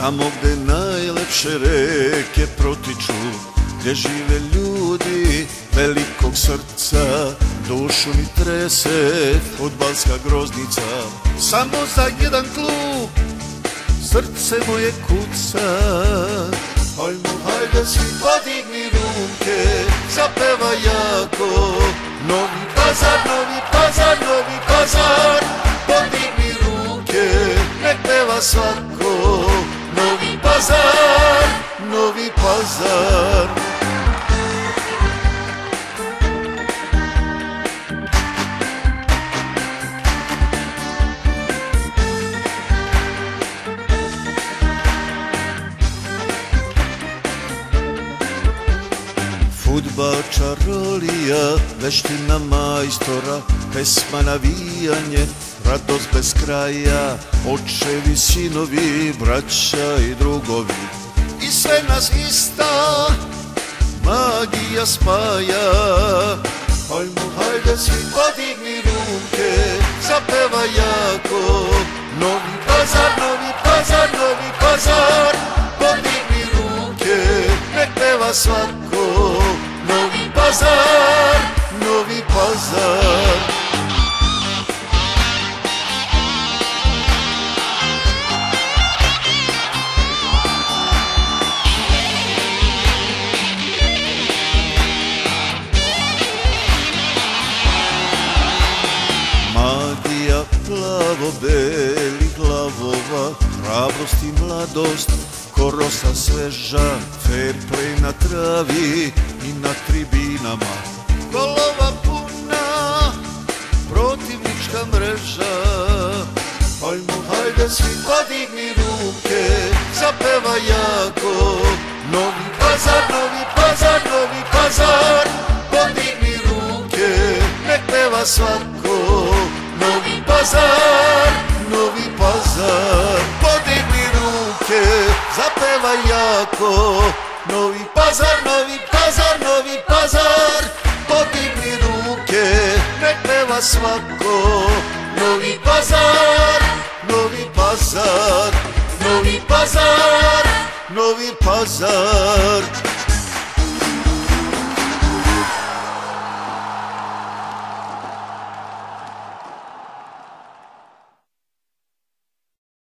Tamo gde najlepše reke protiču, gdje žive ljudi velikog srca, dušu mi trese fudbalska groznica. Samo za jedan klub srce moje kuca. Hajmo, hajde svi podigni ruke, zapevaj jako. Novi Pazar, Novi Pazar, Novi Pazar, podigni ruke, nek peva svako. Novi Pazar, Novi Pazar. Fudbal čarolija, veština majstora, pesma navijanje, radost bez kraja, očevi, sinovi, braća i drugovi. I sve nas ista magija spaja. Hajmo, hajde svi podigni ruke, zapevaj jako. Novi Pazar, Novi Pazar, Novi Pazar, podigni ruke, nek peva svako. Novi Pazar, Novi Pazar. Magija plavo-belih glavova, hrabrost i mladost, ko rosa sveža, fair play na travi i na tribinama. Golova puna, protivnička mreža. Hajmo, hajde svi podigni ruke, zapevaj jako. Novi Pazar, Novi Pazar, Novi Pazar, podigni ruke, nek peva svako. Novi Pazar, Novi Pazar, podigni ruke, zapevaj jako. Novi Pazar, Novi Pazar, Novi Pazar, podigni ruke, nek peva svako. Novi Pazar, Novi Pazar, Novi Pazar, Novi Pazar.